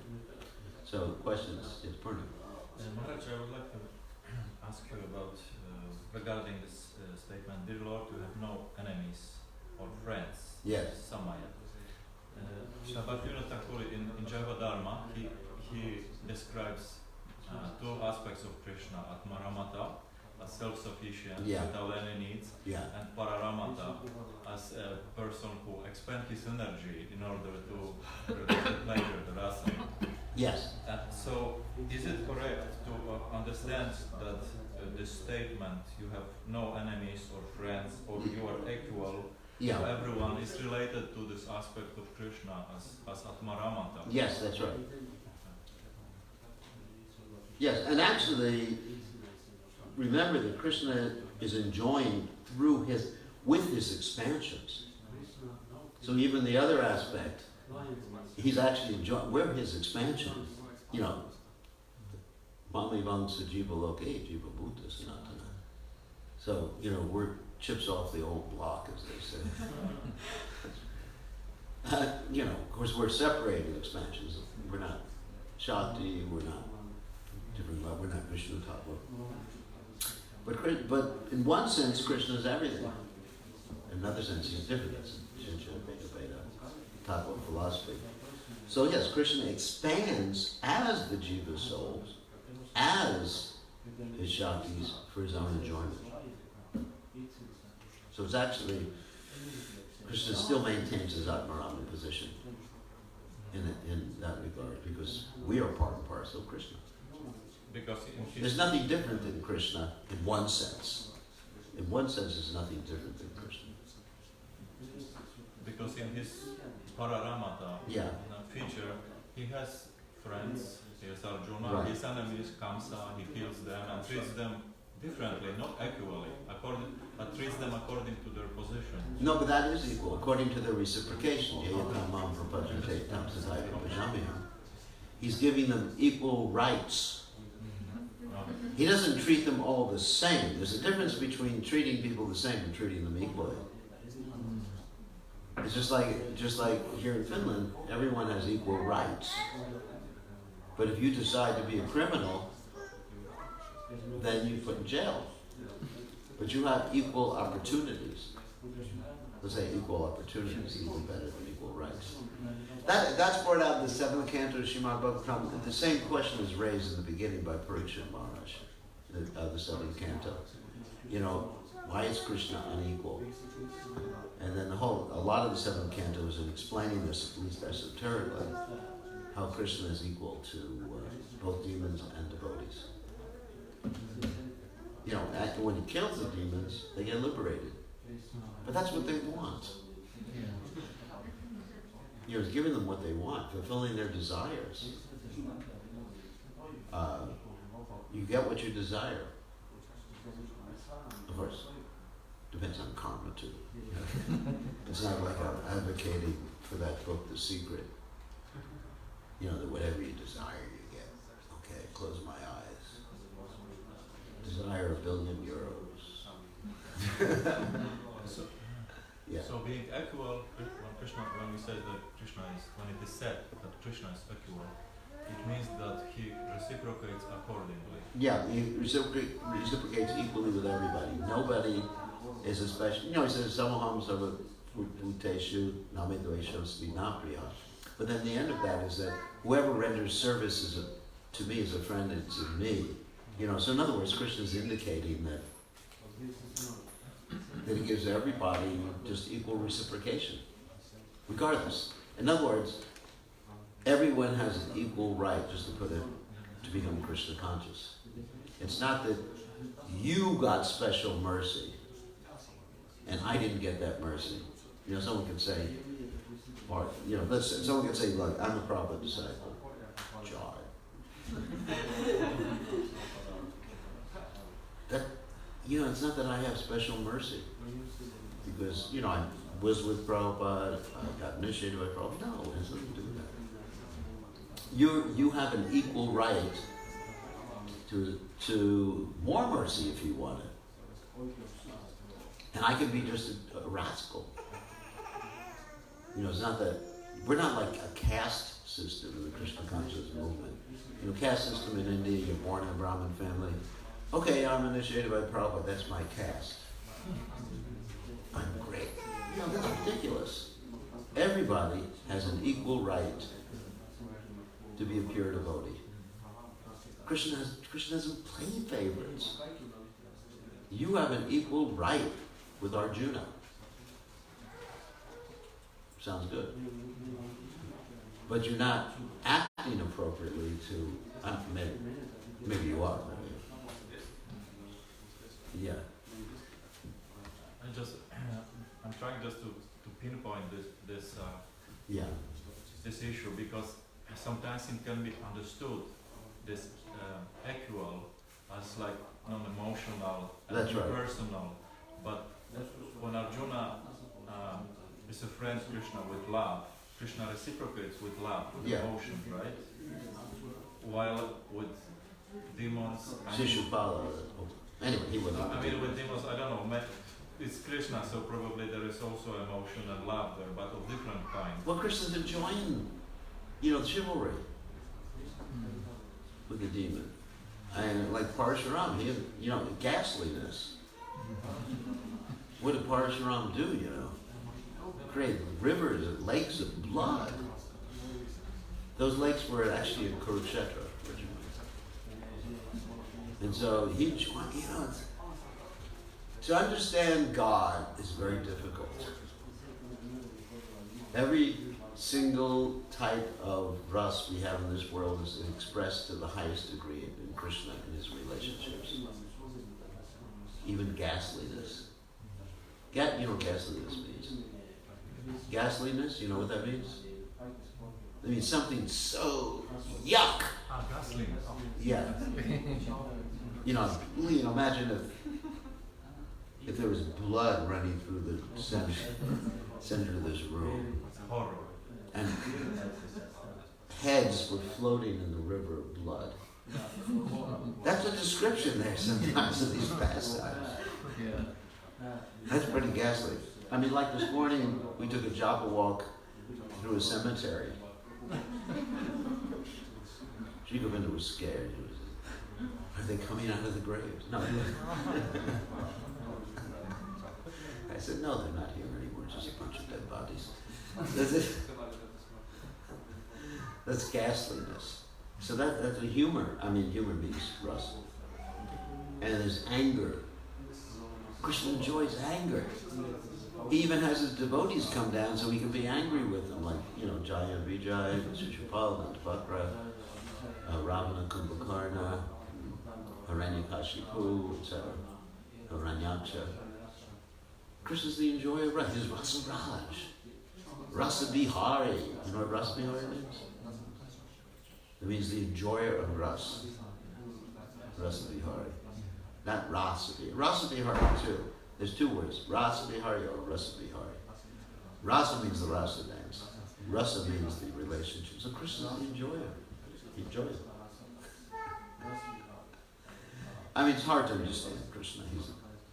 So, questions? Yes, Purna. Maharaj, I would like to ask you about, regarding this statement, dear Lord, you have no enemies or friends. Yes. Samaya. Bhaktivinoda Thakur in Java Dharma, he describes two aspects of Krishna, Atmaramata, as self-sufficient, without any needs, and Pararamata, as a person who expends his energy in order to produce the pleasure, the rasa. Yes. So, is it correct to understand that this statement, you have no enemies or friends, or you are equal to everyone, is related to this aspect of Krishna as Atmaramata? Yes, that's right. Yes, and actually, remember that Krishna is enjoying with his expansions. So even the other aspect, he's actually enjoying, we're his expansion. You know, Mami Vangsa Jiva Loke, Jiva Bhuta Sanatana. So, you know, we're chips off the old block, as they say. You know, of course, we're separated expansions. We're not Shakti, we're not different love, we're not Vishnu Tattva. But in one sense, Krishna is everything. In another sense, he's different. That's Tattva philosophy. So yes, Krishna expands as the jiva souls, as his Shaktis for his own enjoyment. So it's actually, Krishna still maintains his Atmarama position in that regard, because we are part and parcel of Krishna. Because there's nothing different than Krishna in one sense. In one sense, there's nothing different than Krishna. Because in his Pararamata feature, he has friends, he has Arjuna, his enemies, Kamsa, he kills them and treats them differently, not equally, but treats them according to their position. No, but that is equal, according to their reciprocation. He's giving them equal rights. He doesn't treat them all the same. There's a difference between treating people the same and treating them equally. It's just like here in Finland, everyone has equal rights. But if you decide to be a criminal, then you're put in jail. But you have equal opportunities. Let's say equal opportunities is even better than equal rights. That's brought out in the 7th canto of Srimad Bhagavatam. The same question is raised in the beginning by Parikshit Maharaj, the 7th canto. You know, why is Krishna unequal? And then a lot of the 7th canto is in explaining this, at least esoterically, how Krishna is equal to both demons and devotees. You know, when he kills the demons, they get liberated. But that's what they want. You know, he's giving them what they want, fulfilling their desires. You get what you desire. Of course, depends on karma too. It's not like I'm advocating for that book, The Secret. You know, that whatever you desire, you get. Okay, close my eyes. Desire €1 billion. So being equal, when we say that Krishna is, when it is said that Krishna is equal, it means that he reciprocates accordingly. Yeah, he reciprocates equally with everybody. Nobody is a special. You know, he says, Samoham Sarva Bhuteshu Namedvesho Svinapriya. But then the end of that is that whoever renders service to me as a friend, it's in me. So in other words, Krishna is indicating that he gives everybody just equal reciprocation, regardless. In other words, everyone has an equal right, just to put it, to become Krishna conscious. It's not that you got special mercy and I didn't get that mercy. Someone can say, or someone can say, look, I'm a Prabhupada disciple. Jar. That, it's not that I have special mercy because I was with Prabhupada, I got initiated by Prabhupada. No, it has nothing to do with that. You have an equal right to more mercy if you want it. And I can be just a rascal. It's not that, we're not like a caste system in the Krishna consciousness movement. Caste system in India, you're born in a Brahmin family. Okay, I'm initiated by Prabhupada, that's my caste. I'm great. That's ridiculous. Everybody has an equal right to be a pure devotee. Krishna doesn't play favorites. You have an equal right with Arjuna. Sounds good. But you're not acting appropriately to, maybe you are. Yeah. I'm trying just to pinpoint this issue because sometimes it can be understood this equal as like non-emotional and impersonal. But when Arjuna is a friend Krishna with love, Krishna reciprocates with love, with emotion, right? While with demons... Shishupala. Anyway, he wasn't. With demons, I don't know, it's Krishna, so probably there is also emotion and love there, but of different kind. Well, Krishna's enjoying, chivalry with the demon. And like Parashuram, he had, ghastliness. What did Parashuram do, Create rivers and lakes of blood. Those lakes were actually in Kurukshetra originally. And so he enjoyed, to understand God is very difficult. Every single type of rasa we have in this world is expressed to the highest degree in Krishna and his relationships. Even ghastliness. You know what ghastliness means? Ghastliness, you know what that means? It means something so yuck. Ghastliness. Yeah. Imagine if there was blood running through the center of this room. Horror. And heads were floating in the river of blood. That's a description there sometimes of these pastimes. That's pretty ghastly. Like this morning, we took a japa walk through a cemetery. Sri Govinda was scared. Are they coming out of the graves? No. I said, no, they're not here anymore. Just a bunch of dead bodies. That's ghastliness. So that's a humor. Humor means rasa. And there's anger. Krishna enjoys anger. He even has his devotees come down so he can be angry with them, like, Jaya Vijay, Shishupal, Nantapakra, Ravana Kumbhakarna, Hiranyakashipu, etc. Hiranyaksha. Krishna's the enjoyer of rasa. He's Rasa Raj. Rasa Bihari. You know what Rasa Bihari means? It means the enjoyer of rasa. Rasa Bihari. Not Rasa Bihari. Rasa Bihari too. There's two words. Rasa Bihari or Rasa Bihari. Rasa means the rasa dance. Rasa means the relationship. So Krishna's the enjoyer. He enjoys it. It's hard to understand Krishna.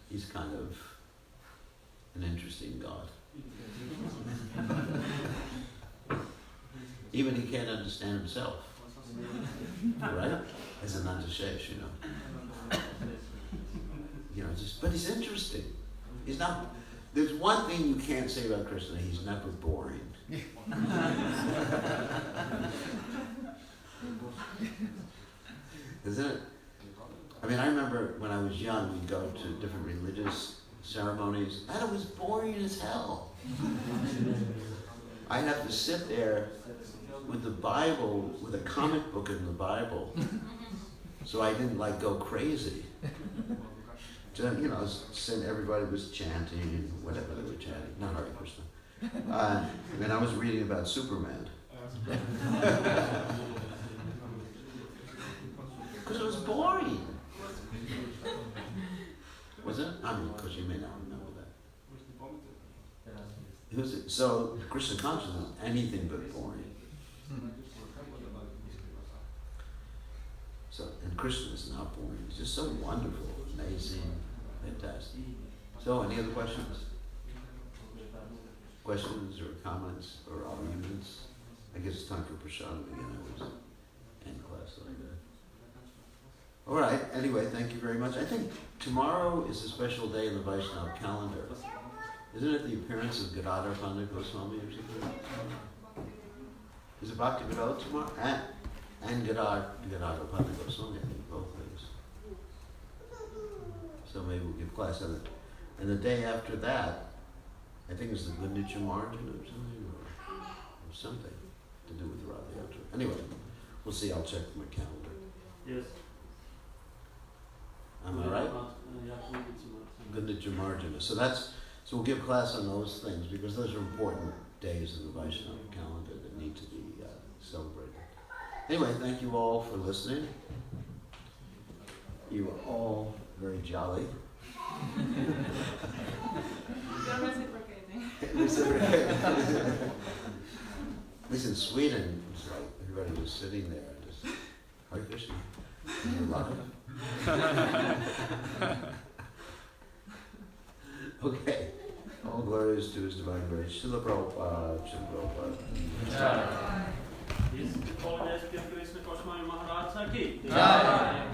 He's kind of an interesting God. Even he can't understand himself. Right? As an Antashesh, but he's interesting. He's not, There's one thing you can't say about Krishna, he's never boring. Isn't it? I mean, I remember when I was young, we'd go to different religious ceremonies, and it was boring as hell. I'd have to sit there with the Bible, with a comic book in the Bible, so I didn't like go crazy. You know, everybody was chanting, whatever they were chanting, not Hare Krishna. And I was reading about Superman. Because it was boring. Was it? I mean, because you may not remember that. So, Krishna consciousness is anything but boring. So, and Krishna is not boring. He's just so wonderful, amazing, fantastic. So, any other questions? Questions or comments or arguments? I guess it's time for Prashad again. I was in class like that. All right. Anyway, thank you very much. I think tomorrow is a special day in the Vaishnava calendar. Isn't it the appearance of Gadadhar Pandit Goswami or something? Is it Bhakti Gadadhar tomorrow? And Gadadhar Pandit Goswami, I think, both things. So maybe we'll give class on it. And the day after that, I think it's the Gunditya Margin or something to do with Radha Yatra. Anyway, we'll see. I'll check my calendar. Yes. Am I right? Gunditya Margin. So we'll give class on those things because those are important days in the Vaishnava calendar that need to be celebrated. Anyway, thank you all for listening. You were all very jolly. They're reciprocating. This in Sweden, it's like everybody was sitting there and just, Hare Krishna. And you're laughing. Okay. All glories to His divine grace. Srila Prabhupada, Srila Prabhupada. His Holiness Krishna Goswami Maharaj ki. Jai.